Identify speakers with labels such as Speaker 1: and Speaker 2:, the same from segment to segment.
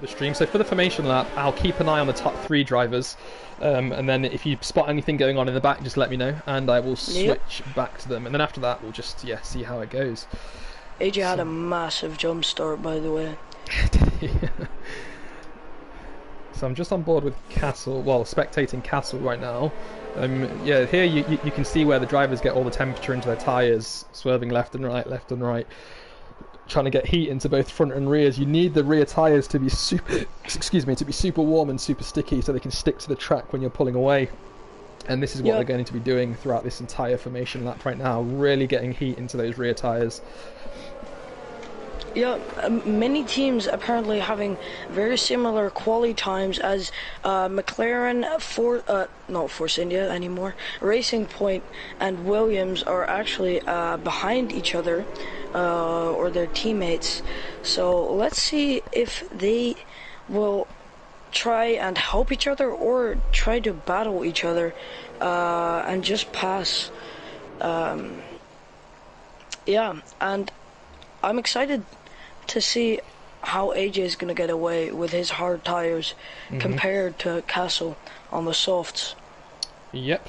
Speaker 1: The stream. So for the formation lap, I'll keep an eye on the top 3 drivers, and then if you spot anything going on in the back, just let me know, and I will switch back to them. And then after that, we'll just see how it goes.
Speaker 2: AJ had a massive jump start, by the way.
Speaker 1: So I'm just on board with Castle, well, spectating Castle right now. Yeah, here you can see where the drivers get all the temperature into their tyres, swerving left and right. Trying to get heat into both front and rears. You need the rear tyres to be super warm and super sticky so they can stick to the track when you're pulling away. And this is what they're going to be doing throughout this entire formation lap right now, really getting heat into those rear tyres.
Speaker 2: Yeah, many teams apparently having very similar quali times as McLaren, not Force India anymore, Racing Point and Williams are actually behind each other, or their teammates. So let's see if they will try and help each other or try to battle each other and just pass. Yeah, and I'm excited to see how AJ is going to get away with his hard tires compared to Castle on the softs.
Speaker 1: Yep.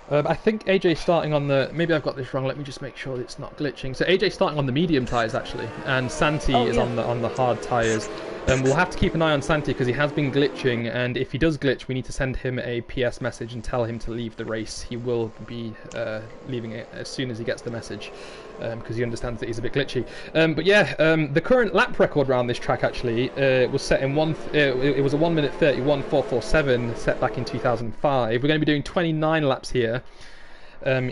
Speaker 1: I think AJ starting on the... Maybe I've got this wrong. Let me just make sure it's not glitching. So AJ starting on the medium tyres, actually. And Santi is on the hard tyres. We'll have to keep an eye on Santi because he has been glitching. And if he does glitch, we need to send him a PS message and tell him to leave the race. He will be leaving it as soon as he gets the message. Because he understands that he's a bit glitchy. But yeah, the current lap record around this track actually was set in it was a 1 minute 31.447 set back in 2005. We're going to be doing 29 laps here.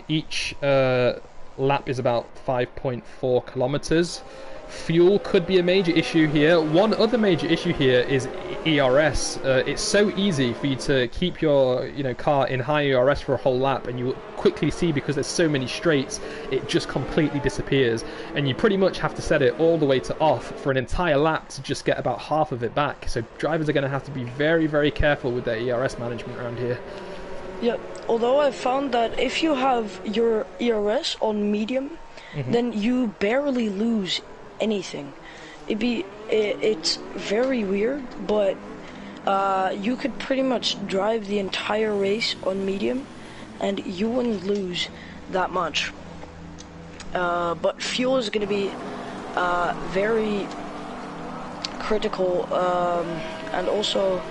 Speaker 1: Each lap is about 5.4 kilometers. Fuel could be a major issue here. One other major issue here is ERS. It's so easy for you to keep your car in high ERS for a whole lap, and you quickly see, because there's so many straights, it just completely disappears, and you pretty much have to set it all the way to off for an entire lap to just get about half of it back. So drivers are going to have to be very, very careful with their ERS management around here.
Speaker 2: Yeah, although I found that if you have your ERS on medium, then you barely lose anything. It's very weird, but you could pretty much drive the entire race on medium and you wouldn't lose that much. But fuel is going to be very critical, and also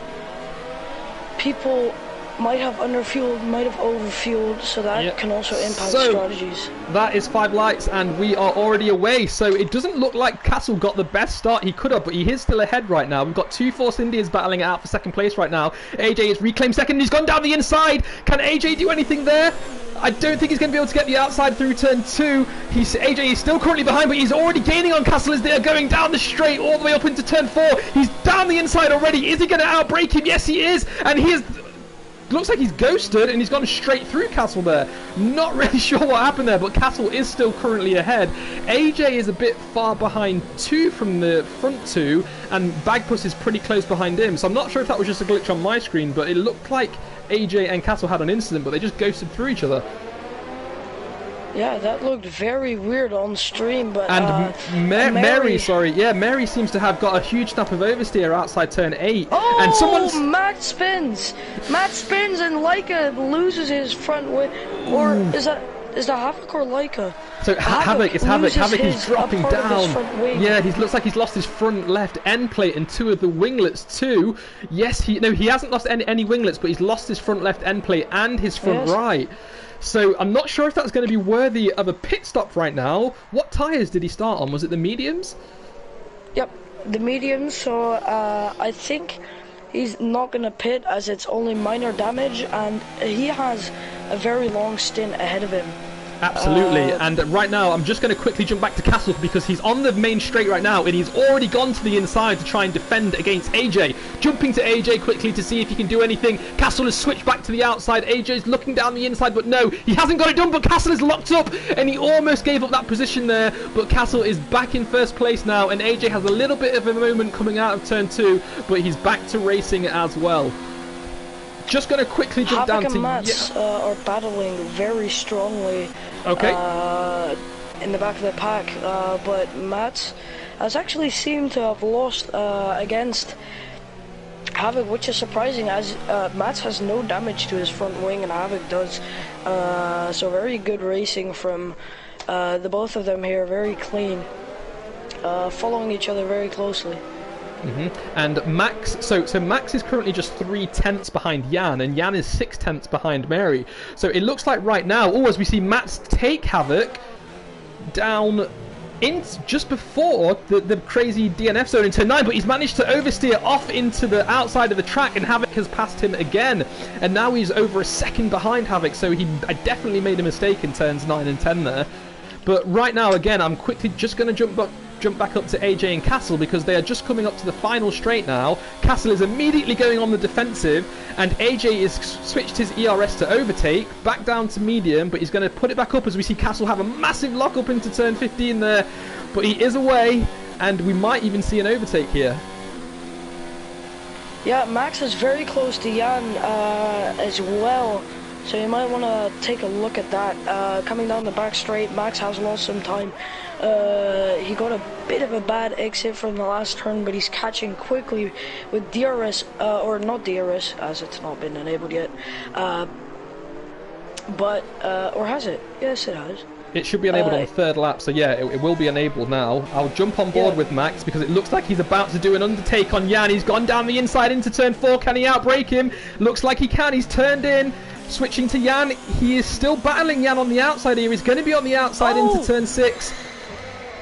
Speaker 2: people might have underfueled, might have overfueled, so that can also impact strategies.
Speaker 1: That is 5 lights, and we are already away. So it doesn't look like Castle got the best start he could have, but he is still ahead right now. We've got 2 Force Indias battling it out for second place right now. AJ has reclaimed second, and he's gone down the inside. Can AJ do anything there? I don't think he's going to be able to get the outside through turn 2. AJ is still currently behind, but he's already gaining on Castle as they are going down the straight all the way up into turn 4. He's down the inside already. Is he going to outbrake him? Yes, he is, and he is... Looks like he's ghosted and he's gone straight through Castle there. Not really sure what happened there, but Castle is still currently ahead. AJ is a bit far behind 2 from the front 2, and Bagpuss is pretty close behind him. So I'm not sure if that was just a glitch on my screen, but it looked like AJ and Castle had an incident, but they just ghosted through each other.
Speaker 2: Yeah, that looked very weird on stream, but...
Speaker 1: And Mary seems to have got a huge snap of oversteer outside turn 8.
Speaker 2: Oh,
Speaker 1: and someone's...
Speaker 2: Matt spins! Matt spins and Leica loses his front wing. Or is that Havoc or Leica?
Speaker 1: So Havoc, it's Havoc. Havoc is dropping down. Yeah, he looks like he's lost his front left end plate and 2 of the winglets too. Yes, he hasn't lost any winglets, but he's lost his front left end plate and his front right. So I'm not sure if that's going to be worthy of a pit stop right now. What tyres did he start on? Was it the mediums?
Speaker 2: Yep, the mediums. So I think he's not going to pit as it's only minor damage, and he has a very long stint ahead of him.
Speaker 1: Absolutely, and right now I'm just going to quickly jump back to Castle because he's on the main straight right now and he's already gone to the inside to try and defend against AJ. Jumping to AJ quickly to see if he can do anything. Castle has switched back to the outside. AJ's looking down the inside, but no, he hasn't got it done, but Castle is locked up and he almost gave up that position there, but Castle is back in first place now, and AJ has a little bit of a moment coming out of turn 2, but he's back to racing as well. Just going to quickly jump down to...
Speaker 2: Mats are battling very strongly in the back of the pack, but Mats has actually seemed to have lost against Havoc, which is surprising as Mats has no damage to his front wing and Havoc does. So very good racing from the both of them here, very clean, following each other very closely.
Speaker 1: And Max, so Max is currently just 3/10 behind Jan, and Jan is 6/10 behind Mary. So it looks like right now, as we see Mats take Havoc down in just before the crazy DNF zone in turn 9, but he's managed to oversteer off into the outside of the track, and Havoc has passed him again, and now he's over a second behind Havoc. So I definitely made a mistake in turns 9 and 10 there. But right now, again, I'm quickly just going to jump back up to AJ and Castle, because they are just coming up to the final straight now. Castle is immediately going on the defensive, and AJ has switched his ERS to overtake, back down to medium, but he's going to put it back up as we see Castle have a massive lock up into turn 15 there. But he is away, and we might even see an overtake here.
Speaker 2: Yeah, Max is very close to Jan as well. So you might want to take a look at that. Coming down the back straight, Max has lost some time. He got a bit of a bad exit from the last turn, but he's catching quickly with DRS, or not DRS, as it's not been enabled yet. Or has it? Yes, it has.
Speaker 1: It should be enabled on the third lap, so yeah, it will be enabled now. I'll jump on board with Max, because it looks like he's about to do an undertake on Jan. He's gone down the inside into turn 4. Can he outbrake him? Looks like he can. He's turned in. Switching to Jan. He is still battling Jan on the outside here. He's going to be on the outside into turn 6.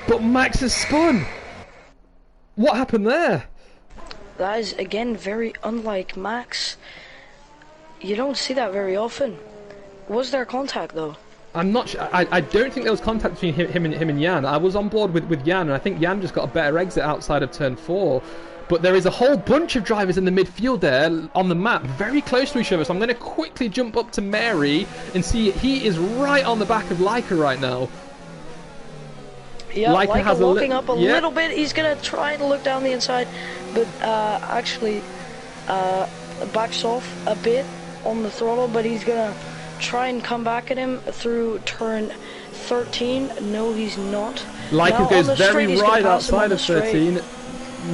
Speaker 1: But Max has spun. What happened there?
Speaker 2: That is, again, very unlike Max. You don't see that very often. Was there contact, though?
Speaker 1: I'm not sure. I don't think there was contact between him and Jan. I was on board with Jan, and I think Jan just got a better exit outside of turn 4. But there is a whole bunch of drivers in the midfield there on the map, very close to each other. So I'm going to quickly jump up to Mary and see he is right on the back of Leica right now.
Speaker 2: Yeah, Leica has walking up a little bit. He's going to try and look down the inside, but actually backs off a bit on the throttle, but he's going to try and come back at him through turn 13. No, he's not.
Speaker 1: Leica goes very right outside of 13.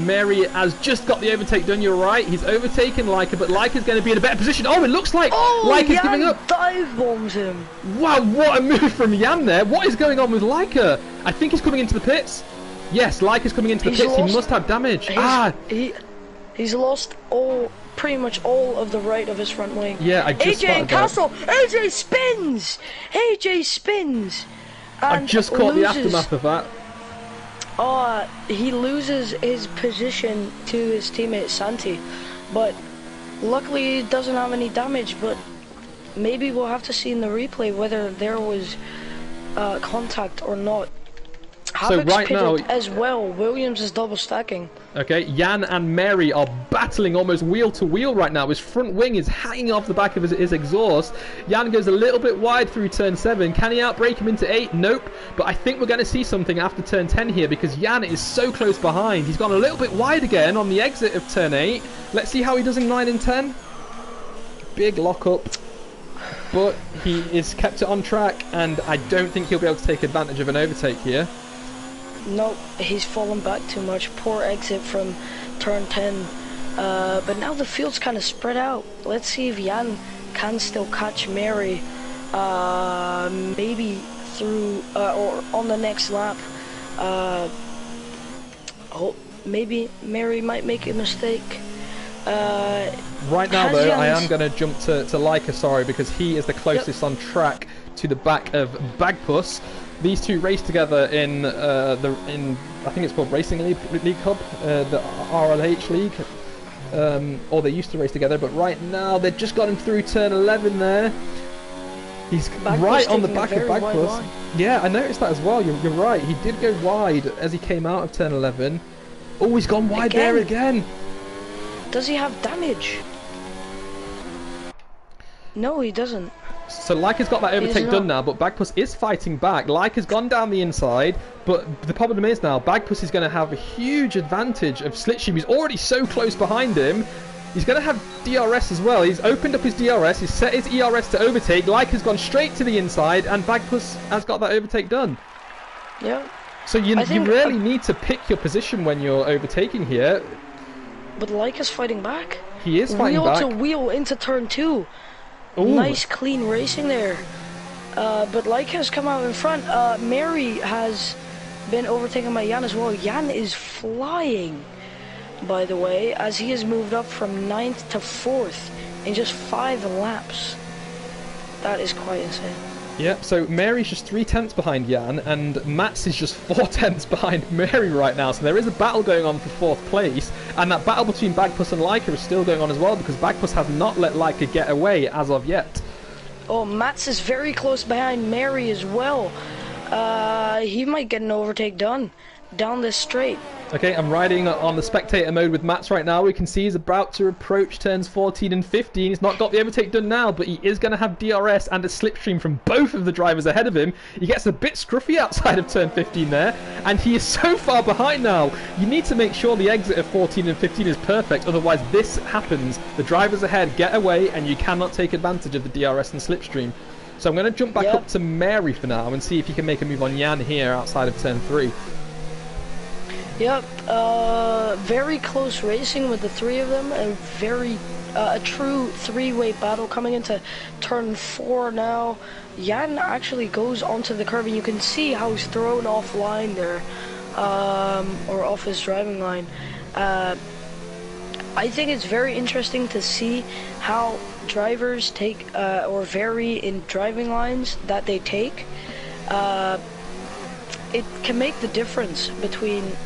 Speaker 1: Mary has just got the overtake done, you're right. He's overtaken Leica, but Leica's going to be in a better position. Oh, it looks like Leica's giving up.
Speaker 2: Dive bombs him.
Speaker 1: Wow, what a move from Jan there. What is going on with Leica? I think he's coming into the pits. Yes, Leica's coming into the pits. He must have damage.
Speaker 2: He's lost pretty much all of the right of his front wing.
Speaker 1: Yeah, I just
Speaker 2: AJ and Castle. AJ spins. AJ spins.
Speaker 1: I just caught the aftermath of that.
Speaker 2: He loses his position to his teammate Santi, but luckily he doesn't have any damage. But maybe we'll have to see in the replay whether there was contact or not.
Speaker 1: So right now,
Speaker 2: as well, Williams is double stacking.
Speaker 1: Okay, Jan and Mary are battling almost wheel to wheel right now. His front wing is hanging off the back of his exhaust. Jan goes a little bit wide through turn 7. Can he outbrake him into 8? Nope. But I think we're going to see something after turn 10 here, because Jan is so close behind. He's gone a little bit wide again on the exit of turn 8. Let's see how he does in 9 and 10. Big lockup. But he is kept it on track, and I don't think he'll be able to take advantage of an overtake here.
Speaker 2: Nope, he's fallen back too much. Poor exit from turn 10. But now the field's kind of spread out. Let's see if Jan can still catch Mary. Maybe through or on the next lap. Maybe Mary might make a mistake.
Speaker 1: Right now, though, I am going to jump to Leica, sorry, because he is the closest on track to the back of Bagpuss. These two race together in I think it's called Racing League Hub, the RLH League, or they used to race together. But right now they've just got him through turn 11 there. He's right on the back of Bagpuss. Yeah, I noticed that as well. You're right. He did go wide as he came out of turn 11. Oh, he's gone wide there again.
Speaker 2: Does he have damage? No, he doesn't.
Speaker 1: So Leica's got that overtake done now, but Bagpuss is fighting back. Leica's gone down the inside, but the problem is now Bagpuss is going to have a huge advantage of Slipstream. He's already so close behind him. He's going to have DRS as well. He's opened up his DRS, he's set his ERS to overtake. Leica's gone straight to the inside, and Bagpuss has got that overtake done.
Speaker 2: Yeah.
Speaker 1: So you really need to pick your position when you're overtaking here.
Speaker 2: but Leica's fighting back.
Speaker 1: He is fighting
Speaker 2: back.
Speaker 1: Wheel
Speaker 2: to wheel into turn 2. Ooh. Nice clean racing there. But Leica has come out in front. Mary has been overtaken by Jan as well. Jan is flying, by the way, as he has moved up from 9th to 4th in just 5 laps. That is quite insane.
Speaker 1: Yeah, so Mary's just 3/10 behind Jan, and Mats is just 4/10 behind Mary right now. So there is a battle going on for 4th place, and that battle between Bagpuss and Leica is still going on as well, because Bagpuss has not let Leica get away as of yet.
Speaker 2: Oh, Mats is very close behind Mary as well. He might get an overtake done down this straight.
Speaker 1: Okay, I'm riding on the spectator mode with Mats right now. We can see he's about to approach turns 14 and 15. He's not got the overtake done now, but he is going to have DRS and a slipstream from both of the drivers ahead of him. He gets a bit scruffy outside of turn 15 there, and he is so far behind now. You need to make sure the exit of 14 and 15 is perfect, otherwise this happens. The drivers ahead get away, and you cannot take advantage of the DRS and slipstream. So I'm going to jump back up to Mary for now and see if he can make a move on Jan here outside of turn 3.
Speaker 2: Yep, very close racing with the 3 of them, and a true 3-way battle coming into turn 4 now. Jan actually goes onto the curb, and you can see how he's thrown offline there, or off his driving line. I think it's very interesting to see how drivers take, or vary in driving lines that they take. It can make the difference between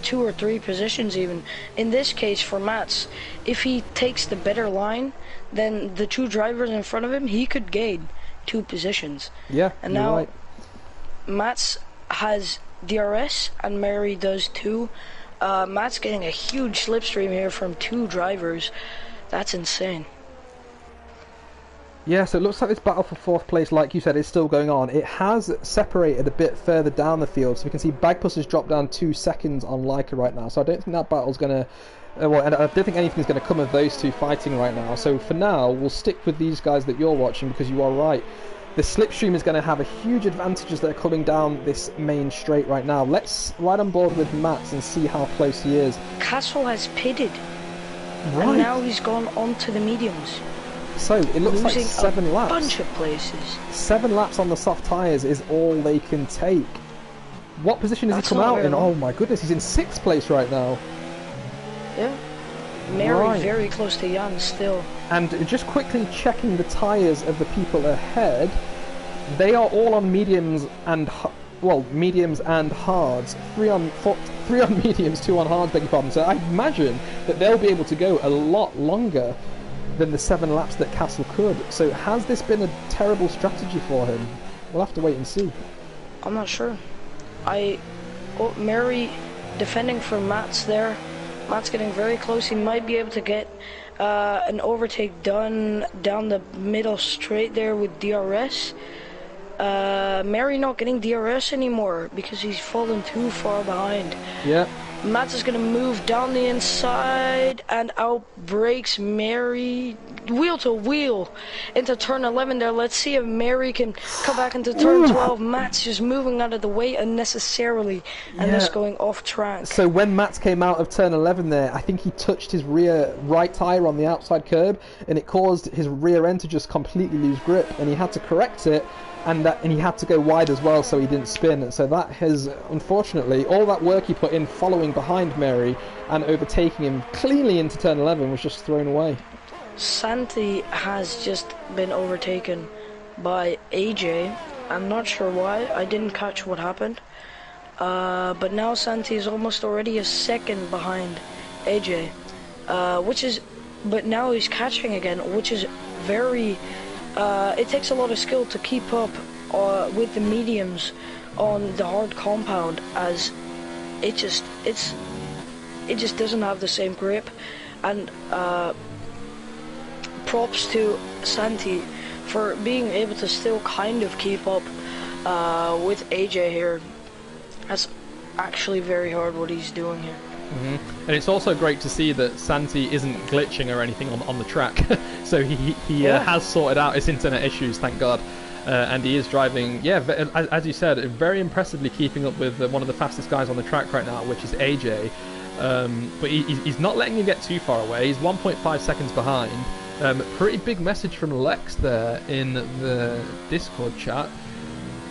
Speaker 2: 2 or 3 positions even. In this case for Mats, if he takes the better line than the 2 drivers in front of him, he could gain 2 positions.
Speaker 1: Yeah,
Speaker 2: and now
Speaker 1: right.
Speaker 2: Mats has DRS and Mary does too. Mats getting a huge slipstream here from 2 drivers. That's insane.
Speaker 1: Yeah, so it looks like this battle for 4th place, like you said, is still going on. It has separated a bit further down the field, so we can see Bagpuss has dropped down 2 seconds on Leica right now. So I don't think that battle's going to... well, and I don't think anything's going to come of those 2 fighting right now. So for now, we'll stick with these guys that you're watching, because you are right. The slipstream is going to have a huge advantage as they're coming down this main straight right now. Let's ride on board with Mats and see how close he is.
Speaker 2: Castle has pitted.
Speaker 1: Right.
Speaker 2: And now he's gone on to the mediums.
Speaker 1: So it looks like 7 laps.
Speaker 2: Bunch of places.
Speaker 1: 7 laps on the soft tyres is all they can take. What position has he come out in? Oh my goodness, he's in 6th place right now.
Speaker 2: Yeah. Mary very close to Jan still.
Speaker 1: And just quickly checking the tyres of the people ahead, they are all on mediums and mediums and hards. 3 on mediums, 2 on hards, beg your pardon. So I imagine that they'll be able to go a lot longer than the 7 laps that Castle could. So has this been a terrible strategy for him? We'll have to wait and see.
Speaker 2: I'm not sure. Mary defending for Mats there. Mats getting very close. He might be able to get an overtake done down the middle straight there with DRS. Mary not getting DRS anymore because he's fallen too far behind.
Speaker 1: Yeah.
Speaker 2: Mats is going to move down the inside and out brakes Mary wheel to wheel into turn 11 there. Let's see if Mary can come back into turn 12. Mats just moving out of the way unnecessarily and just going off track.
Speaker 1: So when Mats came out of turn 11 there, I think he touched his rear right tyre on the outside curb, and it caused his rear end to just completely lose grip, and he had to correct it. And he had to go wide as well so he didn't spin. So that has, unfortunately, all that work he put in following behind Mary and overtaking him cleanly into turn 11 was just thrown away.
Speaker 2: Santi has just been overtaken by AJ. I'm not sure why. I didn't catch what happened. But now Santi is almost already a second behind AJ. But now he's catching again, which is very... it takes a lot of skill to keep up with the mediums on the hard compound, as it just doesn't have the same grip. And props to Santi for being able to still kind of keep up with AJ here. That's actually very hard what he's doing here.
Speaker 1: And it's also great to see that Santi isn't glitching or anything on the track. So he has sorted out his internet issues, thank God. And he is driving, as you said, very impressively keeping up with one of the fastest guys on the track right now, which is AJ. But he's not letting him get too far away. He's 1.5 seconds behind. Pretty big message from Lex there in the Discord chat.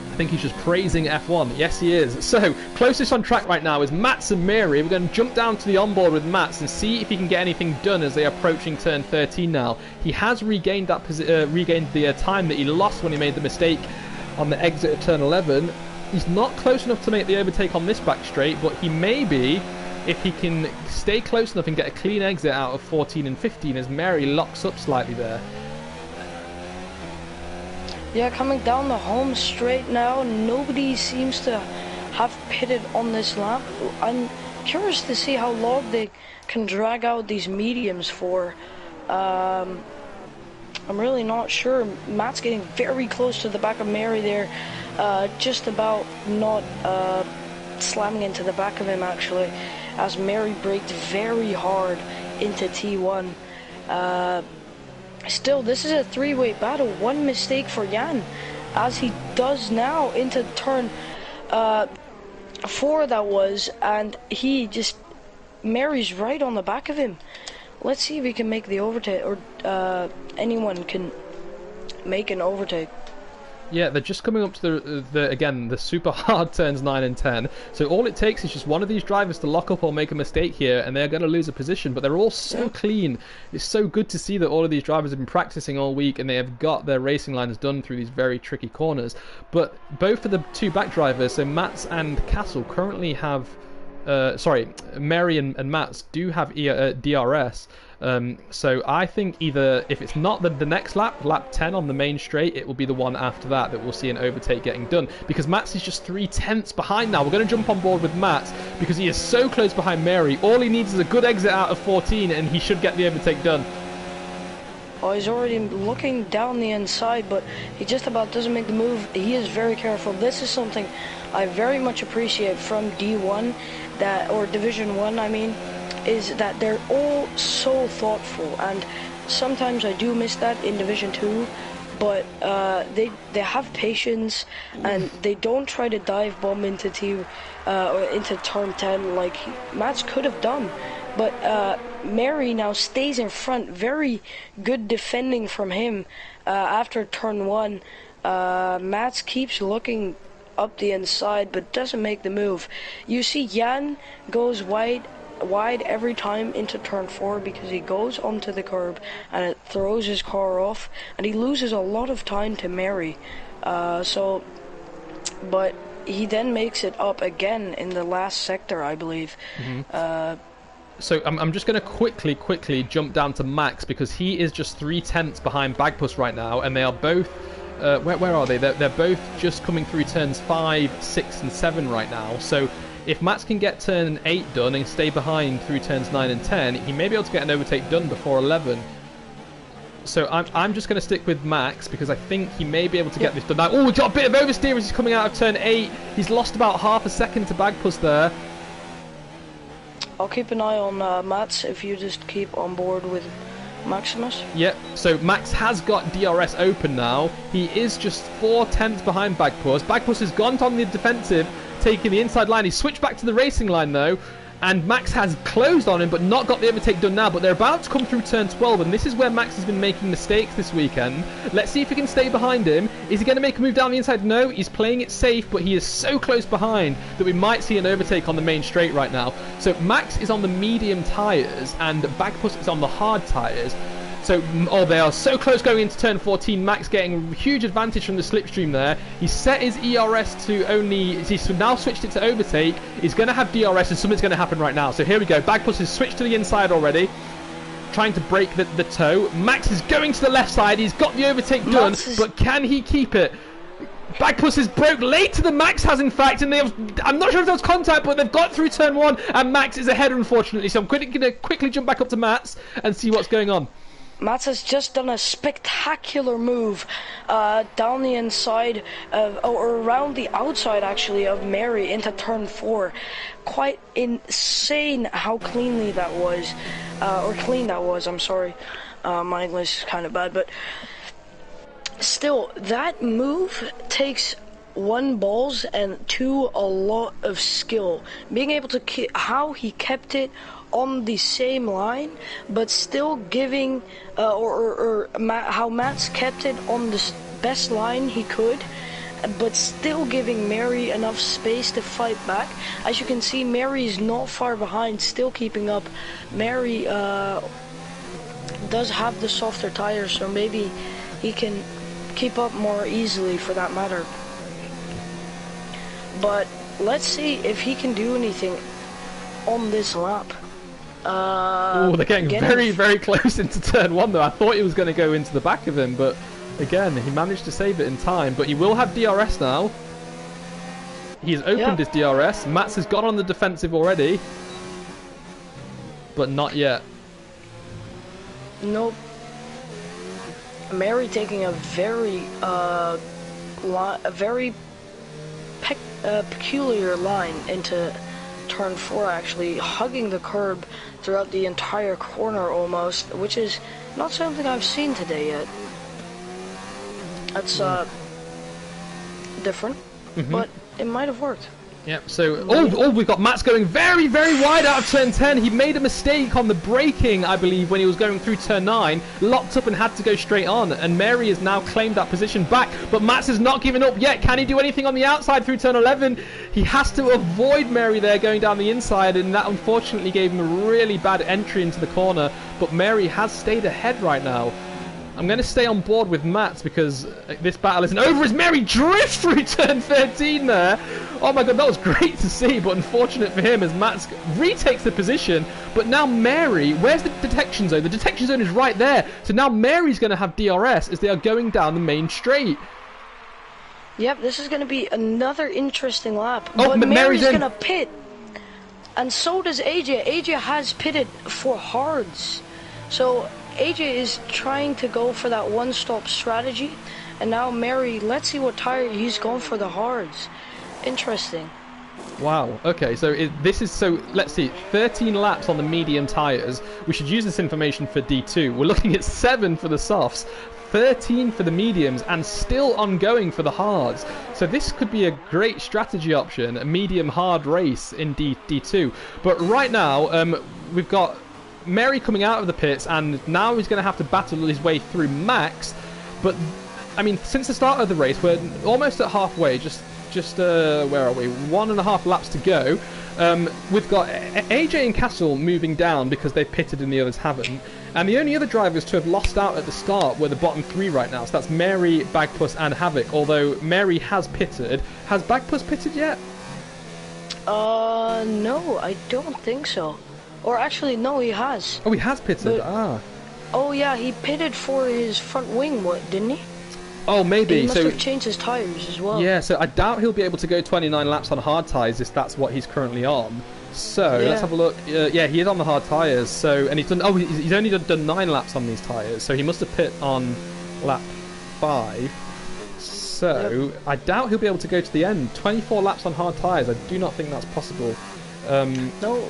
Speaker 1: I think he's just praising F1. Yes, he is. So, closest on track right now is Mats and Mary. We're going to jump down to the onboard with Mats and see if he can get anything done as they're approaching turn 13 now. He has regained that regained the time that he lost when he made the mistake on the exit of turn 11. He's not close enough to make the overtake on this back straight, but he may be if he can stay close enough and get a clean exit out of 14 and 15 as Mary locks up slightly there.
Speaker 2: Yeah, coming down the home straight now, nobody seems to have pitted on this lap. I'm curious to see how long they can drag out these mediums for. I'm really not sure. Matt's getting very close to the back of Mary there, just about not slamming into the back of him actually, as Mary braked very hard into T1. Still, this is a three-way battle. One mistake for Jan, as he does now into turn 4 that was, and he just, Mary's right on the back of him. Let's see if he can make the overtake, or anyone can make an overtake.
Speaker 1: Yeah, they're just coming up to the super hard turns 9 and 10. So all it takes is just one of these drivers to lock up or make a mistake here, and they're going to lose a position. But they're all so clean. It's so good to see that all of these drivers have been practicing all week, and they have got their racing lines done through these very tricky corners. But both of the two back drivers, so Mats and Castle, currently have... Mary and Mats do have DRS. So I think either, if it's not the next lap 10 on the main straight, it will be the one after that we'll see an overtake getting done, because Mats is just 3/10 behind now. We're going to jump on board with Mats because he is so close behind Mary. All he needs is a good exit out of 14 and he should get the overtake done.
Speaker 2: Oh, he's already looking down the inside, but he just about doesn't make the move. He is very careful. This is something I very much appreciate from D1, or Division 1, I mean, is that they're all so thoughtful, and sometimes I do miss that in Division 2, but they have patience, and they don't try to dive bomb into or into turn 10 like Mats could have done. But Mary now stays in front. Very good defending from him after turn 1. Mats keeps looking up the inside but doesn't make the move. You see Jan goes wide every time into turn 4 because he goes onto the curb and it throws his car off, and he loses a lot of time to Mary. But he then makes it up again in the last sector, I believe.
Speaker 1: So I'm just going to quickly jump down to Max, because he is just 3/10 behind Bagpuss right now, and they are both where are they? They're both just coming through turns 5, 6 and 7 right now. So if Max can get turn 8 done and stay behind through turns 9 and 10, he may be able to get an overtake done before 11. So I'm just going to stick with Max because I think he may be able to get this done now. Oh, we got a bit of oversteer as he's coming out of turn 8. He's lost about half a second to Bagpuss there.
Speaker 2: I'll keep an eye on Mats if you just keep on board with Maximus.
Speaker 1: Yep, so Max has got DRS open now. He is just 4/10 behind Bagpuss. Bagpuss has gone on the defensive, taking the inside line. He's switched back to the racing line though, and Max has closed on him but not got the overtake done now. But they're about to come through turn 12, and this is where Max has been making mistakes this weekend. Let's see if he can stay behind him. Is he going to make a move down the inside? No, he's playing it safe, but he is so close behind that we might see an overtake on the main straight right now. So Max is on the medium tyres and Bagpuss is on the hard tyres. So, they are so close going into turn 14. Max getting a huge advantage from the slipstream there. He's set his ERS to only... He's now switched it to overtake. He's going to have DRS and something's going to happen right now. So here we go. Bagpuss has switched to the inside already, trying to break the toe. Max is going to the left side. He's got the overtake done, but can he keep it? Bagpuss is broke later than Max has, in fact, and I'm not sure if there was contact, but they've got through turn 1, and Max is ahead, unfortunately. So I'm going to quickly jump back up to Mats and see what's going on.
Speaker 2: Mats has just done a spectacular move down the inside or around the outside actually of Mary into turn 4. Quite insane how cleanly that was, or clean that was, I'm sorry. My English is kind of bad, but still, that move takes one, balls, and two, a lot of skill. Being able to how he kept it on the same line, but still giving, how Matt's kept it on the best line he could, but still giving Mary enough space to fight back. As you can see, Mary's not far behind, still keeping up. Mary does have the softer tires, so maybe he can keep up more easily for that matter. But let's see if he can do anything on this lap.
Speaker 1: Oh, they're getting very, very close into turn one, though. I thought he was going to go into the back of him, but again, he managed to save it in time. But he will have DRS now. He's opened his DRS. Mats has got on the defensive already, but not yet.
Speaker 2: Nope. Mary taking a very, peculiar line into turn 4, actually hugging the curb throughout the entire corner almost, which is not something I've seen today yet. That's different, but it might have worked.
Speaker 1: Yep, so, we've got Mats going very, very wide out of turn 10. He made a mistake on the braking, I believe, when he was going through turn 9. Locked up and had to go straight on. And Mary has now claimed that position back. But Mats has not given up yet. Can he do anything on the outside through turn 11? He has to avoid Mary there going down the inside. And that unfortunately gave him a really bad entry into the corner. But Mary has stayed ahead right now. I'm going to stay on board with Mats because this battle isn't over as Mary drifts through turn 13 there. Oh my god, that was great to see, but unfortunate for him as Mats retakes the position. But now Mary, where's the detection zone? The detection zone is right there. So now Mary's going to have DRS as they are going down the main straight.
Speaker 2: Yep, this is going to be another interesting lap.
Speaker 1: Oh,
Speaker 2: but Mary's going to pit. And so does AJ. AJ has pitted for hards. So AJ is trying to go for that one-stop strategy, and now Mary, let's see what tire he's going for, the hards. Interesting.
Speaker 1: Wow, okay, so let's see, 13 laps on the medium tires. We should use this information for D2. We're looking at 7 for the softs, 13 for the mediums, and still ongoing for the hards. So this could be a great strategy option, a medium-hard race in D2. But right now, we've got Mary coming out of the pits, and now he's going to have to battle his way through Max. But I mean, since the start of the race, we're almost at halfway. Just where are we? 1.5 laps to go. We've got AJ and Castle moving down because they've pitted and the others haven't. And the only other drivers to have lost out at the start were the bottom 3 right now. So that's Mary, Bagpuss, and Havoc. Although Mary has pitted. Has Bagpuss pitted yet?
Speaker 2: No, I don't think so. Or actually, no, he has.
Speaker 1: Oh, he has pitted.
Speaker 2: Oh yeah, he pitted for his front wing, didn't he?
Speaker 1: Oh, maybe.
Speaker 2: He must have changed his tires as well.
Speaker 1: Yeah, so I doubt he'll be able to go 29 laps on hard tyres if that's what he's currently on. So let's have a look. Yeah, he is on the hard tyres. So, and he's done. Oh, he's only done 9 laps on these tyres. So he must have pit on lap 5. So I doubt he'll be able to go to the end. 24 laps on hard tyres. I do not think that's possible.
Speaker 2: No.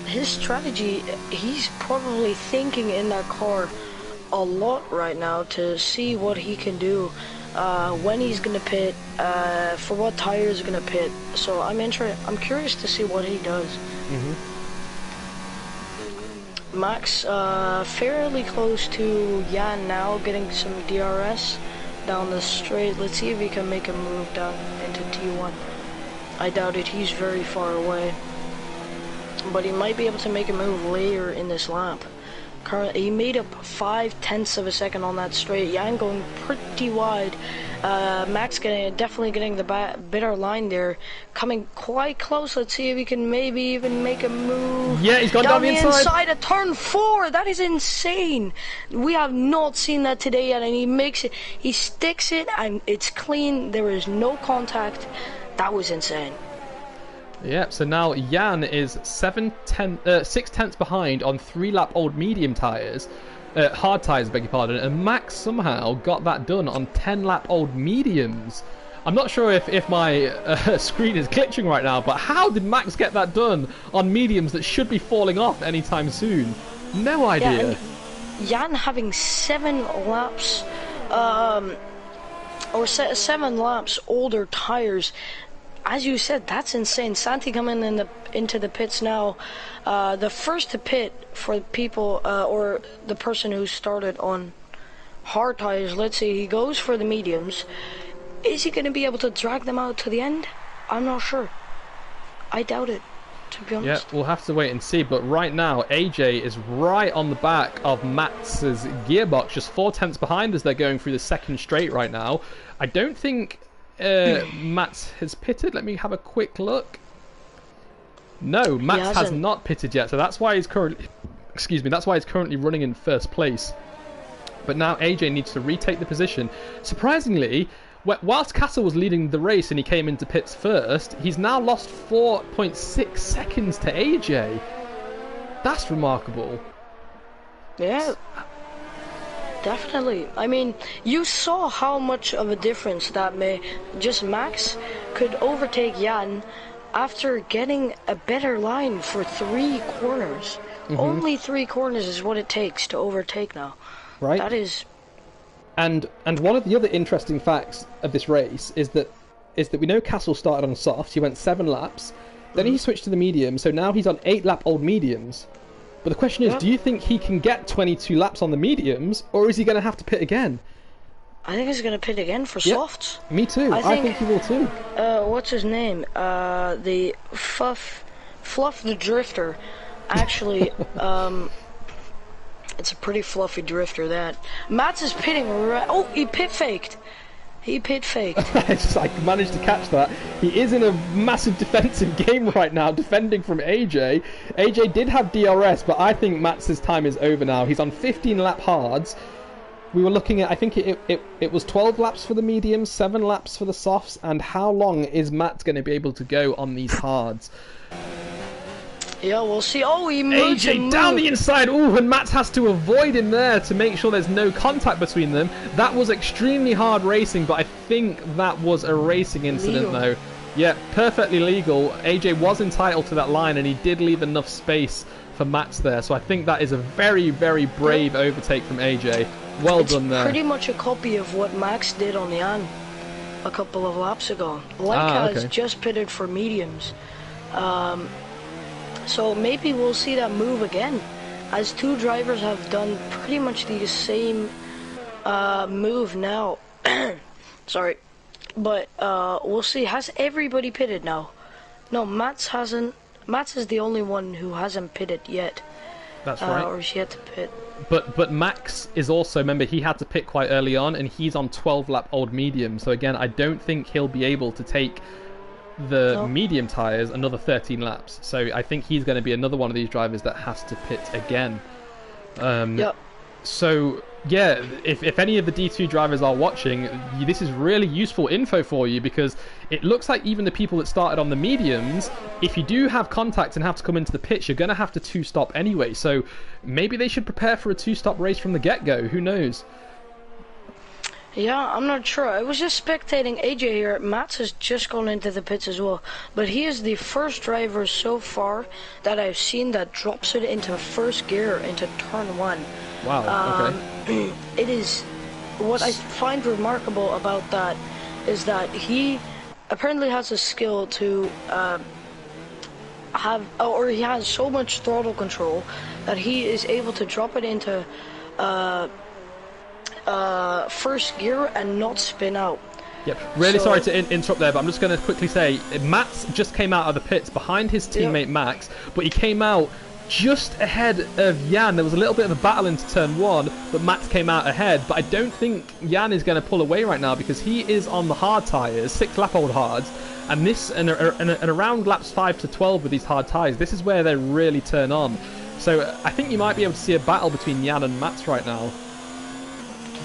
Speaker 2: His strategy, he's probably thinking in that car a lot right now to see what he can do, when he's gonna pit, for what tires are gonna pit. So I'm curious to see what he does. Max, fairly close to Jan now, getting some DRS down the straight. Let's see if he can make a move down into T1. I doubt it. He's very far away. But he might be able to make a move later in this lap. Currently, he made up 0.5 of a second on that straight. Jan going pretty wide. Max definitely getting the bitter line there, coming quite close. Let's see if he can maybe even make a move.
Speaker 1: Yeah, he's gone down the
Speaker 2: inside of turn 4. That is insane. We have not seen that today yet, and he makes it. He sticks it, and it's clean. There is no contact. That was insane.
Speaker 1: Yeah, so now Jan is 6/10 behind on 3-lap-old medium tyres, hard tyres, beg your pardon, and Max somehow got that done on 10-lap-old mediums. I'm not sure if my screen is glitching right now, but how did Max get that done on mediums that should be falling off anytime soon? No idea.
Speaker 2: Yeah, Jan having 7 laps or 7 laps older tires. As you said, that's insane. Santi coming into the pits now. The first to pit for people, or the person who started on hard tires, let's say he goes for the mediums. Is he going to be able to drag them out to the end? I'm not sure. I doubt it, to be honest.
Speaker 1: Yeah, we'll have to wait and see. But right now, AJ is right on the back of Max's gearbox, just 4 tenths behind as they're going through the second straight right now. I don't think Mats has pitted. Let me have a quick look. No, Mats has not pitted yet, so that's why he's currently, that's why he's currently running in first place. But now AJ needs to retake the position. Surprisingly, whilst Castle was leading the race and he came into pits first, he's now lost 4.6 seconds to AJ. That's remarkable.
Speaker 2: Yeah. Definitely. I mean, you saw how much of a difference that Max could overtake Jan after getting a better line for 3 corners. Only 3 corners is what it takes to overtake now.
Speaker 1: Right.
Speaker 2: That is.
Speaker 1: And one of the other interesting facts of this race is that we know Castle started on softs. He went 7 laps. Then he switched to the medium, so now he's on 8-lap-old mediums. But the question is, do you think he can get 22 laps on the mediums, or is he going to have to pit again?
Speaker 2: I think he's going to pit again for softs.
Speaker 1: Me too. I think he will too.
Speaker 2: What's his name? The Fluff the Drifter. Actually, it's a pretty fluffy drifter, that. Mats is pitting oh, he pit faked. He pit faked.
Speaker 1: I managed to catch that. He is in a massive defensive game right now, defending from AJ. AJ did have DRS, but I think Mats's time is over now. He's on 15-lap hards. We were looking at, I think it was 12 laps for the mediums, 7 laps for the softs, and how long is Mats going to be able to go on these hards?
Speaker 2: Yeah, we'll see. Oh, he moved.
Speaker 1: AJ down the inside. Ooh, and Mats has to avoid him there to make sure there's no contact between them. That was extremely hard racing, but I think that was a racing incident, though. Yeah, perfectly legal. AJ was entitled to that line, and he did leave enough space for Mats there. So I think that is a very, very brave overtake from AJ. Well done there.
Speaker 2: Pretty much a copy of what Max did on Jan a couple of laps ago. Leica has just pitted for mediums. So maybe we'll see that move again, as 2 drivers have done pretty much the same move now. Sorry, but we'll see. Has everybody pitted now? No, Mats hasn't. Mats is the only one who hasn't pitted yet.
Speaker 1: That's right.
Speaker 2: Or is yet to pit.
Speaker 1: But Max is also, remember, he had to pit quite early on, and he's on 12-lap-old medium. So again, I don't think he'll be able to take the medium tires another 13 laps. So I think he's going to be another one of these drivers that has to pit again. So yeah, if any of the D2 drivers are watching, this is really useful info for you, because it looks like even the people that started on the mediums, if you do have contact and have to come into the pits, you're going to have to 2-stop anyway. So maybe they should prepare for a 2-stop race from the get-go. Who knows?
Speaker 2: Yeah, I'm not sure. I was just spectating AJ here. Mats has just gone into the pits as well. But he is the first driver so far that I've seen that drops it into first gear into turn 1.
Speaker 1: Wow, okay.
Speaker 2: It is... What I find remarkable about that is that he apparently has a skill to he has so much throttle control that he is able to drop it into first gear and not spin out.
Speaker 1: Yep. Really sorry to interrupt there, but I'm just going to quickly say, Mats just came out of the pits behind his teammate Max, but he came out just ahead of Jan. There was a little bit of a battle into turn 1, but Mats came out ahead. But I don't think Jan is going to pull away right now, because he is on the hard tyres, 6-lap-old hards, and this and around laps 5 to 12 with these hard tyres, this is where they really turn on. So I think you might be able to see a battle between Jan and Mats right now.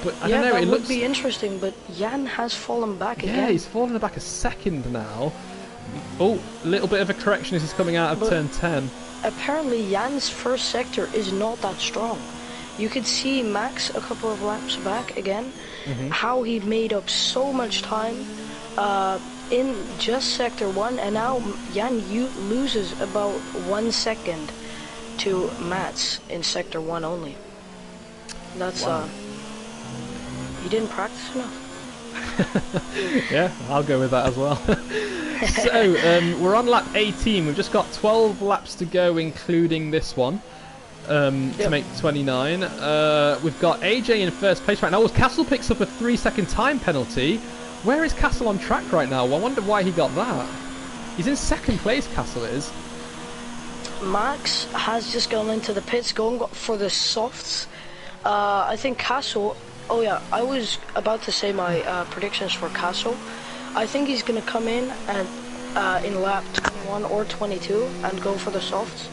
Speaker 1: But I don't know,
Speaker 2: that would be interesting, but Jan has fallen back again.
Speaker 1: Yeah, he's fallen back a second now. Oh, a little bit of a correction as he's coming out of turn 10.
Speaker 2: Apparently Jan's first sector is not that strong. You could see Max a couple of laps back again, how he made up so much time in just sector 1, and now Jan loses about 1 second to Mats in sector 1 only. That's he didn't practice enough.
Speaker 1: Yeah, I'll go with that as well. So, we're on lap 18. We've just got 12 laps to go, including this one, to make 29. We've got AJ in first place right now. As Castle picks up a 3-second time penalty. Where is Castle on track right now? I wonder why he got that. He's in second place, Castle is.
Speaker 2: Max has just gone into the pits, going for the softs. I think Castle... Oh yeah, I was about to say my predictions for Castle. I think he's going to come in and in lap 21 or 22 and go for the softs.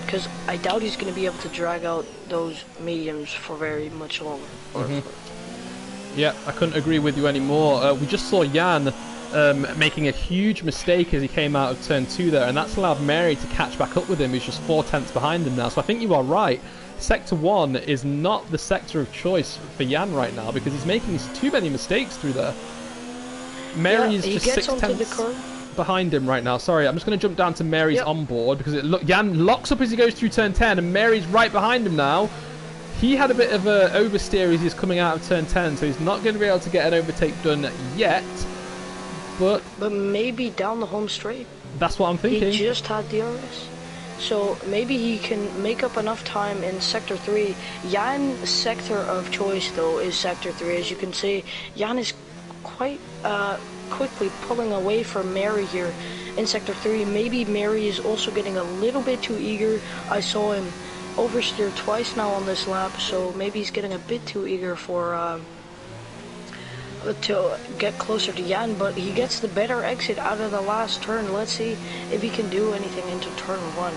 Speaker 2: Because I doubt he's going to be able to drag out those mediums for very much longer.
Speaker 1: Yeah, I couldn't agree with you anymore. We just saw Jan making a huge mistake as he came out of turn 2 there, and that's allowed Mary to catch back up with him. He's just 4 tenths behind him now. So I think you are right. Sector 1 is not the sector of choice for Jan right now because he's making too many mistakes through there. Mary is just 6 tenths behind him right now. Sorry, I'm just going to jump down to Mary's onboard because Jan locks up as he goes through turn 10 and Mary's right behind him now. He had a bit of an oversteer as he's coming out of turn 10, so he's not going to be able to get an overtake done yet. But
Speaker 2: maybe down the home straight.
Speaker 1: That's what I'm thinking.
Speaker 2: He just had DRS. So maybe he can make up enough time in Sector 3. Jan's sector of choice, though, is Sector 3. As you can see, Jan is quite quickly pulling away from Mary here in Sector 3. Maybe Mary is also getting a little bit too eager. I saw him oversteer twice now on this lap, so maybe he's getting a bit too eager for to get closer to Jan, but he gets the better exit out of the last turn. Let's see if he can do anything into turn 1.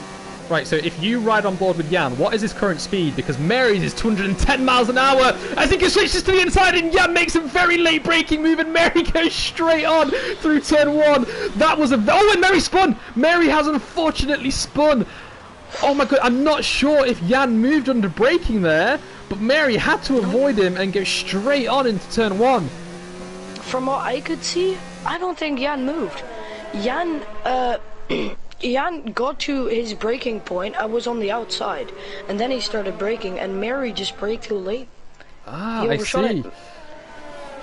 Speaker 1: Right, so if you ride on board with Jan, what is his current speed? Because Mary's is 210 miles an hour as he switches to the inside and Jan makes a very late braking move and Mary goes straight on through turn 1. That was and Mary spun! Mary has unfortunately spun. Oh my god, I'm not sure if Jan moved under braking there, but Mary had to avoid him and go straight on into turn 1.
Speaker 2: From what I could see, I don't think Jan moved. Jan got to his braking point. I was on the outside, and then he started braking, and Mary just braked too late.
Speaker 1: Ah, I see.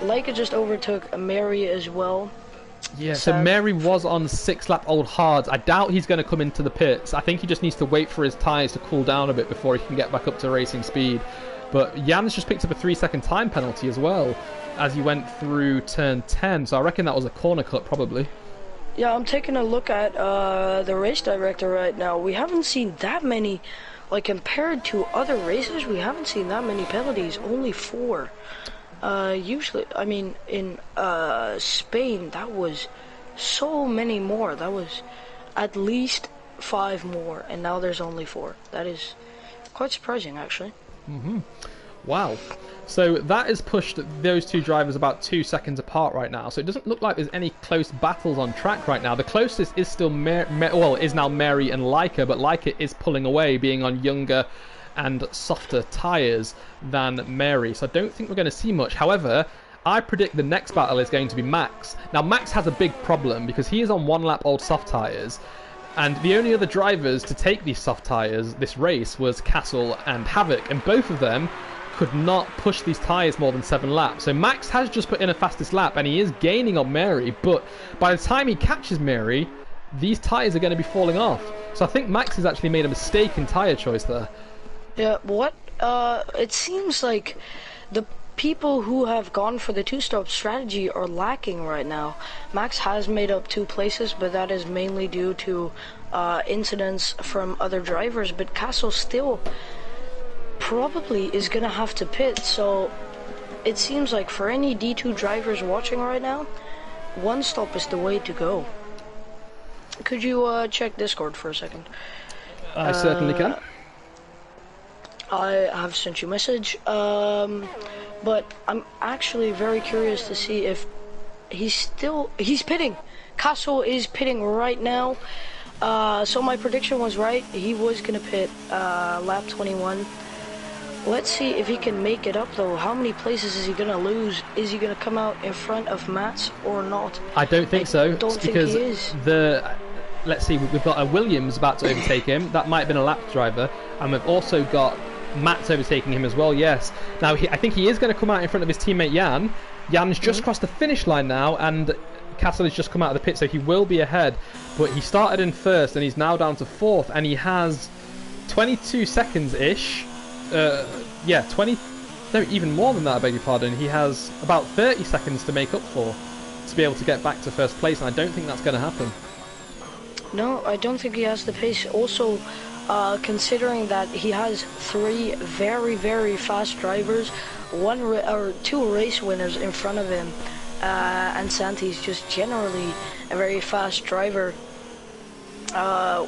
Speaker 2: Leica just overtook Mary as well.
Speaker 1: Yeah, so Mary was on 6-lap-old hards. I doubt he's going to come into the pits. I think he just needs to wait for his tyres to cool down a bit before he can get back up to racing speed. But Jan's just picked up a 3-second time penalty as well as he went through turn 10. So I reckon that was a corner cut probably.
Speaker 2: Yeah, I'm taking a look at the race director right now. We haven't seen that many, like compared to other races, we haven't seen that many penalties. Only 4. Usually, I mean, in Spain, that was so many more. That was at least 5 more, and now there's only 4. That is quite surprising, actually.
Speaker 1: Wow. So that has pushed those two drivers about 2 seconds apart right now. So it doesn't look like there's any close battles on track right now. The closest is still is now Mary and Leica, but Leica is pulling away, being on younger and softer tyres than Mary. So I don't think we're going to see much. However, I predict the next battle is going to be Max. Now Max has a big problem because he is on 1-lap-old soft tyres. And the only other drivers to take these soft tyres this race was Castle and Havoc, and both of them could not push these tyres more than 7 laps. So Max has just put in a fastest lap, and he is gaining on Mary, but by the time he catches Mary, these tyres are going to be falling off. So I think Max has actually made a mistake in tyre choice there.
Speaker 2: Yeah, it seems like the people who have gone for the 2-stop strategy are lacking right now. Max has made up 2 places, but that is mainly due to incidents from other drivers. But Castle still probably is going to have to pit, so it seems like for any D2 drivers watching right now, 1 stop is the way to go. Could you check Discord for a second?
Speaker 1: I certainly can.
Speaker 2: I have sent you a message, but I'm actually very curious to see if he's pitting. Castle is pitting right now, so my prediction was right. He was gonna pit lap 21. Let's see if he can make it up though. How many places is he gonna lose? Is he gonna come out in front of Mats or not?
Speaker 1: I don't think so.
Speaker 2: Don't think he is.
Speaker 1: Let's see, we've got a Williams about to overtake him. That might have been a lap driver, and we've also got Matt's overtaking him as well, yes. Now, I think he is going to come out in front of his teammate Jan, Jan's just crossed the finish line now, and Castle has just come out of the pit, so he will be ahead. But he started in first, and he's now down to fourth, and he has 22 seconds-ish. Yeah, 20... No, even more than that, I beg your pardon. He has about 30 seconds to make up for, to be able to get back to first place, and I don't think that's going to happen.
Speaker 2: No, I don't think he has the pace. Also, considering that he has 3 very, very fast drivers, 2 race winners in front of him, and Santi's just generally a very fast driver,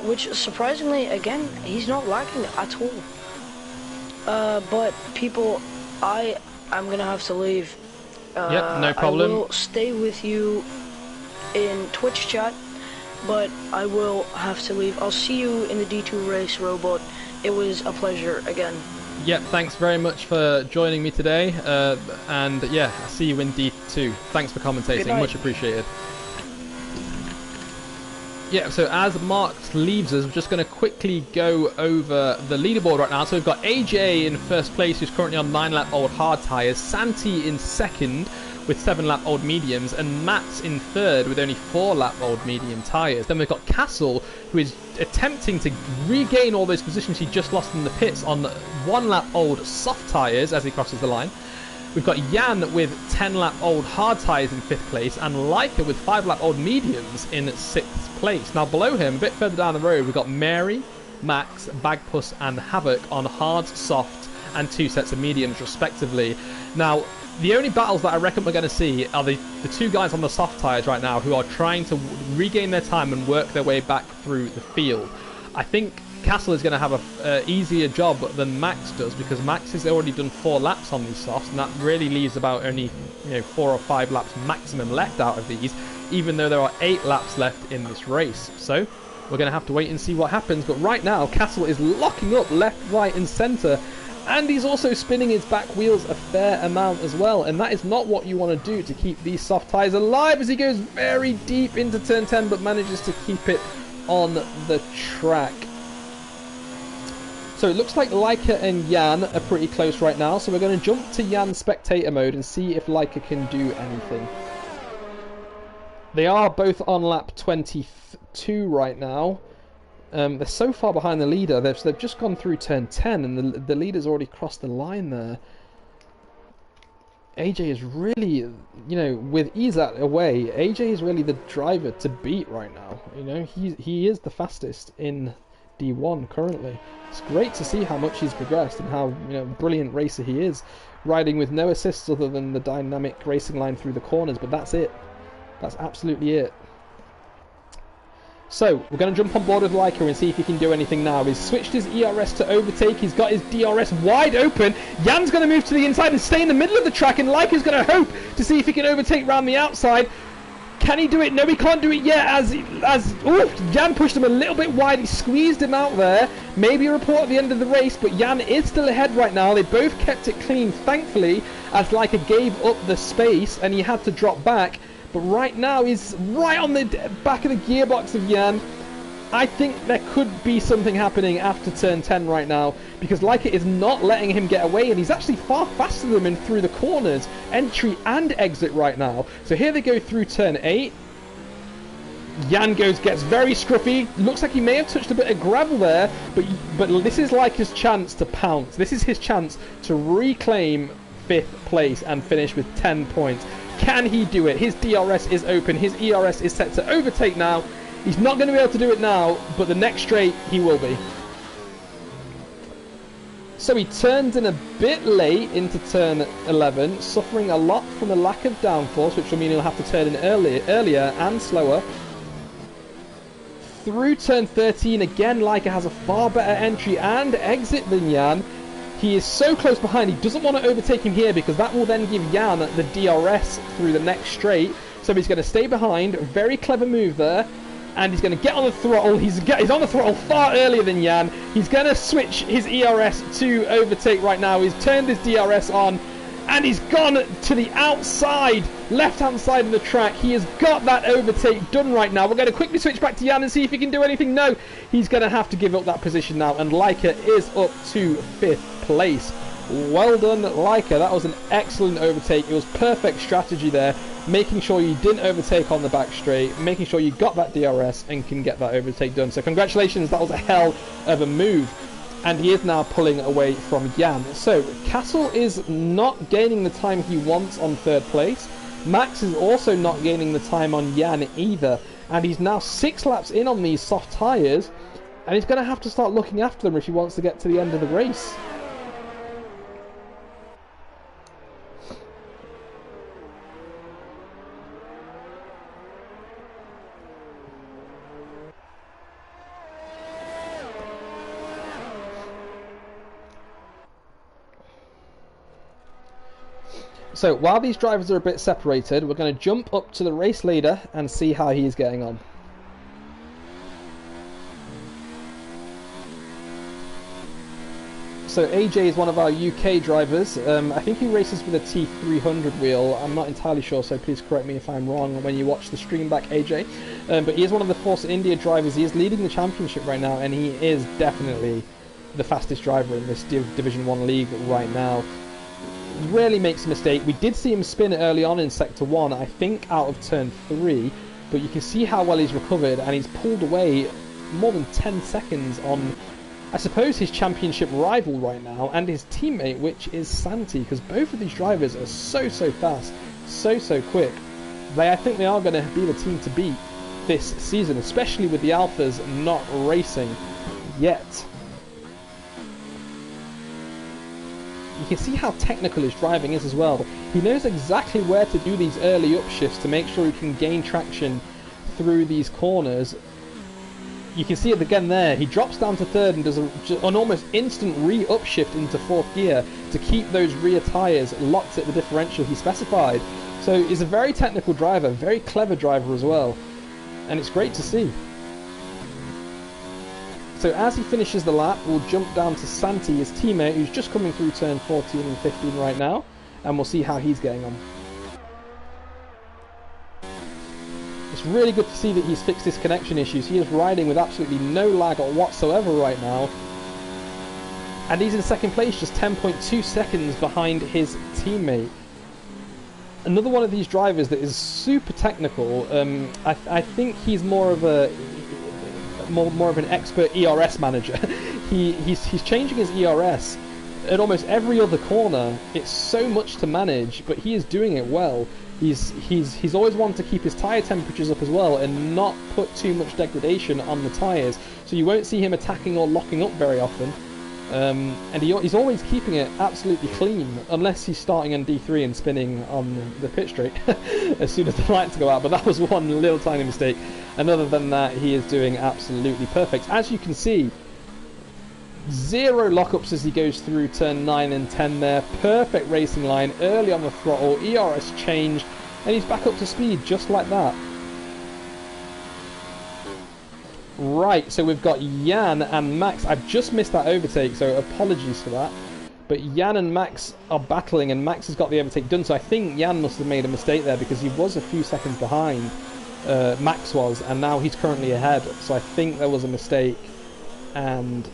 Speaker 2: which surprisingly, again, he's not lacking at all. But people, I'm gonna have to leave.
Speaker 1: Yep, no problem.
Speaker 2: I will stay with you in Twitch chat, but I will have to leave. I'll see you in the D2 race, Robot. It was a pleasure again.
Speaker 1: Yep, thanks very much for joining me today, and yeah, I'll see you in D2. Thanks for commentating, much appreciated. Yeah, so as Mark leaves us, we're just going to quickly go over the leaderboard right now. So we've got AJ in first place, who's currently on 9-lap-old hard tyres, Santi in second with 7-lap-old mediums, and Matt's in third with only 4-lap-old medium tyres. Then we've got Castle, who is attempting to regain all those positions he just lost in the pits on 1-lap-old soft tyres as he crosses the line. We've got Jan with 10-lap-old hard tyres in 5th place, and Leica with 5-lap-old mediums in 6th place. Now below him, a bit further down the road, we've got Mary, Max, Bagpuss and Havoc on hard, soft and 2 sets of mediums respectively. Now, the only battles that I reckon we're going to see are the 2 guys on the soft tyres right now who are trying to regain their time and work their way back through the field. I think Castle is going to have an easier job than Max does, because Max has already done 4 laps on these softs, and that really leaves about only 4 or 5 laps maximum left out of these, even though there are 8 laps left in this race. So we're going to have to wait and see what happens. But right now, Castle is locking up left, right and centre, and he's also spinning his back wheels a fair amount as well, and that is not what you want to do to keep these soft tyres alive, as he goes very deep into turn 10 but manages to keep it on the track. So it looks like Leica and Jan are pretty close right now, so we're going to jump to Jan's spectator mode and see if Leica can do anything. They are both on lap 22 right now. They're so far behind the leader. They've just gone through turn 10, and the leader's already crossed the line there. AJ is really, with Izat away, AJ is really the driver to beat right now. He is the fastest in D1 currently. It's great to see how much he's progressed and how brilliant racer he is, riding with no assists other than the dynamic racing line through the corners, but that's it. That's absolutely it. So we're going to jump on board with Leica and see if he can do anything now. He's switched his ERS to overtake. He's got his DRS wide open. Jan's going to move to the inside and stay in the middle of the track, and Leica's going to hope to see if he can overtake round the outside. Can he do it? No, he can't do it yet, Jan pushed him a little bit wide. He squeezed him out there. Maybe a report at the end of the race, but Jan is still ahead right now. They both kept it clean, thankfully, as Leica gave up the space and he had to drop back. But right now he's right on the back of the gearbox of Jan. I think there could be something happening after turn 10 right now, because Leica is not letting him get away, and he's actually far faster than him through the corners, entry and exit right now. So here they go through turn 8. Jan gets very scruffy. Looks like he may have touched a bit of gravel there, but this is Leica's chance to pounce. This is his chance to reclaim 5th place and finish with 10 points. Can he do it? His DRS is open. His ERS is set to overtake now. He's not going to be able to do it now, but the next straight he will be. So he turns in a bit late into turn 11, suffering a lot from the lack of downforce, which will mean he'll have to turn in earlier and slower. Through turn 13, again, Leica has a far better entry and exit than Jan. He is so close behind, he doesn't want to overtake him here, because that will then give Jan the DRS through the next straight. So he's going to stay behind. Very clever move there. And he's going to get on the throttle. He's on the throttle far earlier than Jan. He's going to switch his ERS to overtake right now. He's turned his DRS on, and he's gone to the outside, left-hand side of the track. He has got that overtake done right now. We're going to quickly switch back to Jan and see if he can do anything. No, he's going to have to give up that position now, and Leica is up to 5th place. Well done, Leica. That was an excellent overtake. It was perfect strategy there, making sure you didn't overtake on the back straight, making sure you got that DRS and can get that overtake done. So congratulations, that was a hell of a move. And he is now pulling away from Jan. So Castle is not gaining the time he wants on third place. Max is also not gaining the time on Jan either. And he's now 6 laps in on these soft tyres. And he's going to have to start looking after them if he wants to get to the end of the race. So while these drivers are a bit separated, we're going to jump up to the race leader and see how he's getting on. So AJ is one of our UK drivers. I think he races with a T300 wheel. I'm not entirely sure, so please correct me if I'm wrong when you watch the stream back, AJ. But he is one of the Force India drivers. He is leading the championship right now, and he is definitely the fastest driver in this Division 1 league right now. Rarely makes a mistake. We did see him spin early on in Sector 1, I think out of Turn 3, but you can see how well he's recovered, and he's pulled away more than 10 seconds on, I suppose, his championship rival right now, and his teammate, which is Santi, because both of these drivers are so fast, so quick. I think they are going to be the team to beat this season, especially with the Alphas not racing yet. You can see how technical his driving is as well. He knows exactly where to do these early upshifts to make sure he can gain traction through these corners. You can see it again there. He drops down to third and does an almost instant re-upshift into fourth gear to keep those rear tyres locked at the differential he specified. So he's a very technical driver, very clever driver as well. And it's great to see. So as he finishes the lap, we'll jump down to Santi, his teammate, who's just coming through turn 14 and 15 right now, and we'll see how he's getting on. It's really good to see that he's fixed his connection issues. He is riding with absolutely no lag whatsoever right now. And he's in second place, just 10.2 seconds behind his teammate. Another one of these drivers that is super technical. I think he's more of an expert ERS manager. He's changing his ERS at almost every other corner. It's so much to manage, but he is doing it well. He's always wanted to keep his tyre temperatures up as well and not put too much degradation on the tyres, so you won't see him attacking or locking up very often. And he's always keeping it absolutely clean, unless he's starting on D3 and spinning on the pit straight as soon as the lights go out, but that was one little tiny mistake. And other than that, he is doing absolutely perfect. As you can see, 0 lockups as he goes through turn 9 and 10 there. Perfect racing line, early on the throttle, ERS changed, and he's back up to speed just like that. Right, so we've got Jan and Max. I've just missed that overtake, so apologies for that. But Jan and Max are battling, and Max has got the overtake done, so I think Jan must have made a mistake there because he was a few seconds behind, Max was, and now he's currently ahead. So I think there was a mistake, and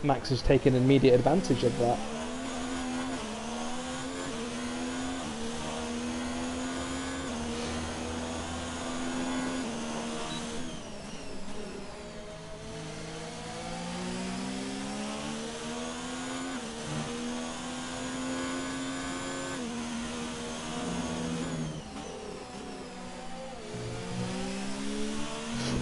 Speaker 1: Max has taken immediate advantage of that.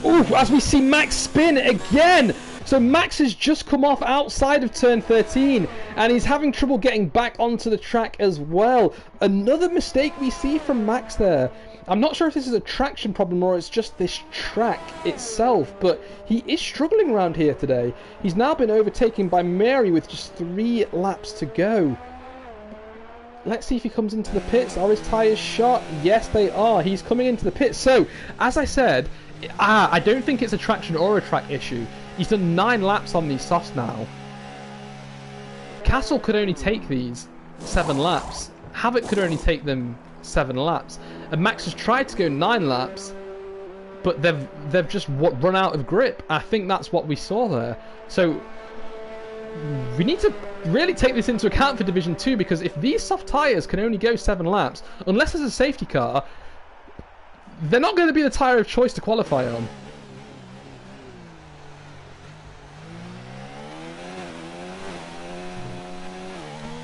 Speaker 1: Ooh, as we see Max spin again! So Max has just come off outside of turn 13 and he's having trouble getting back onto the track as well. Another mistake we see from Max there. I'm not sure if this is a traction problem or it's just this track itself, but he is struggling around here today. He's now been overtaken by Mary with just 3 laps to go. Let's see if he comes into the pits. Are his tyres shot? Yes, they are. He's coming into the pits. So, as I said, I don't think it's a traction or a track issue. He's done 9 laps on these softs now. Castle could only take these 7 laps. Havoc could only take them 7 laps. And Max has tried to go 9 laps, but they've just run out of grip. I think that's what we saw there. So we need to really take this into account for Division 2, because if these soft tyres can only go 7 laps, unless there's a safety car, they're not going to be the tyre of choice to qualify on.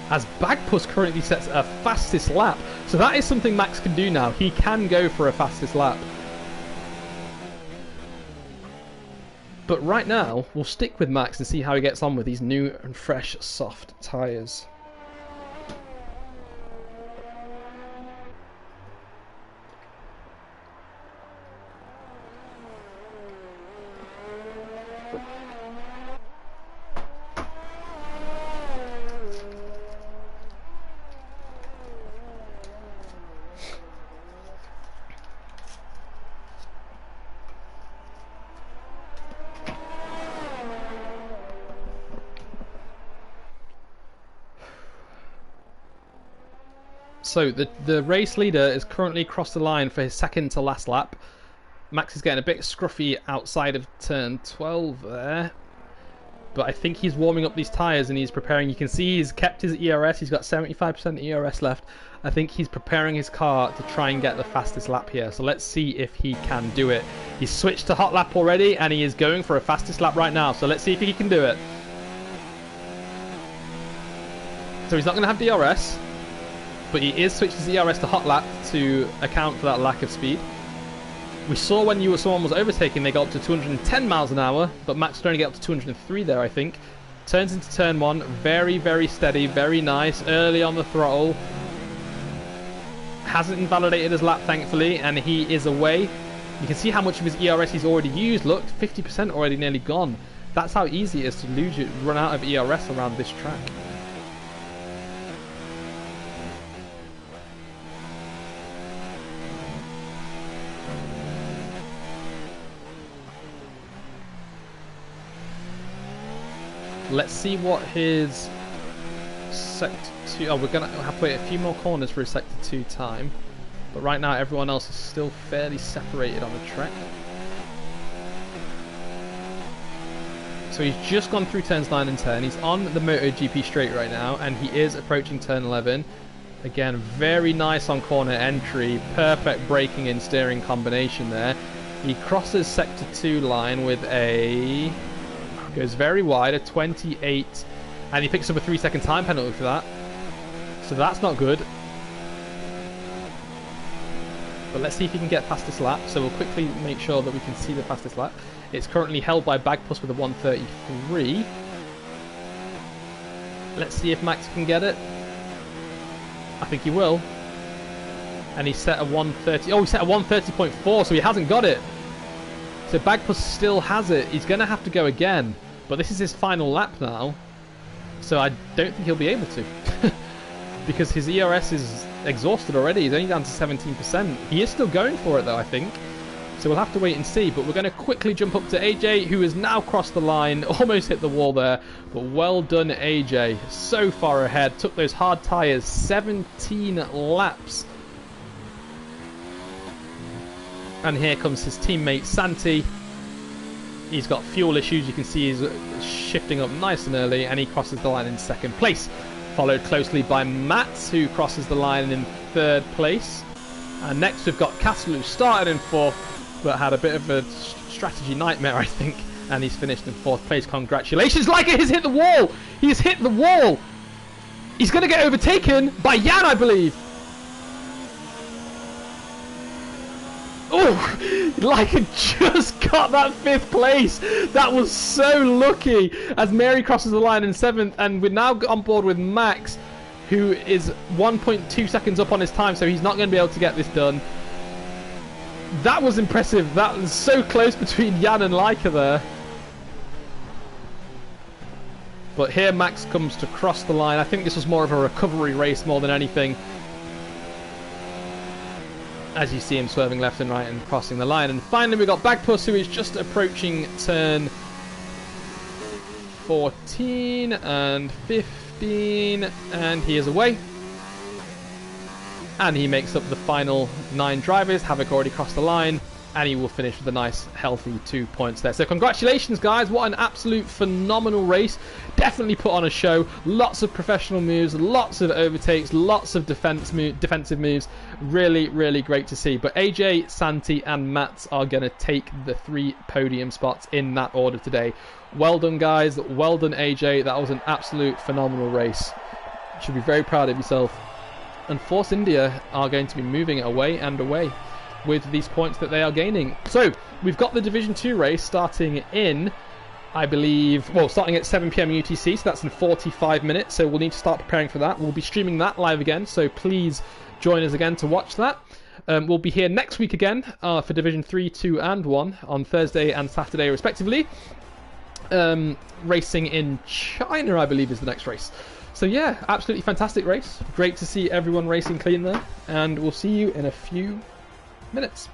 Speaker 1: As Bagpuss currently sets a fastest lap. So that is something Max can do now. He can go for a fastest lap. But right now, we'll stick with Max and see how he gets on with these new and fresh soft tyres. So the race leader is currently crossed the line for his second to last lap. Max is getting a bit scruffy outside of turn 12 there. But I think he's warming up these tyres and he's preparing. You can see he's kept his ERS. He's got 75% ERS left. I think he's preparing his car to try and get the fastest lap here. So let's see if he can do it. He's switched to hot lap already and he is going for a fastest lap right now. So let's see if he can do it. So he's not going to have DRS. But he is switched his ERS to hot lap to account for that lack of speed. We saw when someone was overtaking, they got up to 210 miles an hour, but Max could only get up to 203 there, I think. Turns into turn 1, very, very steady, very nice, early on the throttle. Hasn't invalidated his lap, thankfully, and he is away. You can see how much of his ERS he's already used. Look, 50% already nearly gone. That's how easy it is to run out of ERS around this track. Let's see what his Sector 2... Oh, we're going to have to wait a few more corners for his Sector 2 time. But right now, everyone else is still fairly separated on the track. So he's just gone through turns 9 and 10. He's on the MotoGP straight right now, and he is approaching turn 11. Again, very nice on corner entry. Perfect braking and steering combination there. He crosses Sector 2 line with a... Goes very wide, a 28, and he picks up a 3-second time penalty for that. So that's not good. But let's see if he can get fastest lap. So we'll quickly make sure that we can see the fastest lap. It's currently held by Bagpuss with a 1:33. Let's see if Max can get it. I think he will. And he set a 1:30. Oh, he set a 1:30.4, so he hasn't got it. So Bagpuss still has it. He's going to have to go again. But this is his final lap now. So I don't think he'll be able to. Because his ERS is exhausted already. He's only down to 17%. He is still going for it though, I think. So we'll have to wait and see. But we're going to quickly jump up to AJ, who has now crossed the line. Almost hit the wall there. But well done, AJ. So far ahead. Took those hard tyres. 17 laps. And here comes his teammate Santi. He's got fuel issues. You can see he's shifting up nice and early, and he crosses the line in second place. Followed closely by Mats, who crosses the line in third place. And next we've got Castle, who started in fourth, but had a bit of a strategy nightmare, I think. And he's finished in fourth place. Congratulations. Liker has hit the wall. He's hit the wall. He's going to get overtaken by Jan, I believe. Oh, Leica just got that 5th place. That was so lucky as Mary crosses the line in 7th. And we're now on board with Max, who is 1.2 seconds up on his time. So he's not going to be able to get this done. That was impressive. That was so close between Jan and Leica there. But here Max comes to cross the line. I think this was more of a recovery race more than anything. As you see him swerving left and right and crossing the line. And finally we got Bagpuss, who is just approaching turn 14 and 15. And he is away. And he makes up the final 9 drivers. Havoc already crossed the line. and he will finish with a nice healthy 2 points there. So congratulations guys, what an absolute phenomenal race. Definitely put on a show. Lots of professional moves, lots of overtakes, lots of defensive moves. Really, really great to see. But AJ, Santi and Mats are going to take the 3 podium spots in that order today. Well done guys, well done AJ, that was an absolute phenomenal race. You should be very proud of yourself. And Force India are going to be moving it away and away with these points that they are gaining. So we've got the Division 2 race starting in, I believe, well, starting at 7 PM UTC, so that's in 45 minutes, so we'll need to start preparing for that. We'll be streaming that live again, so please join us again to watch that. We'll be here next week again for Division 3, 2 and 1 on Thursday and Saturday respectively. Racing in China, I believe, is the next race. So yeah, absolutely fantastic race. Great to see everyone racing clean there, and we'll see you in a few minutes.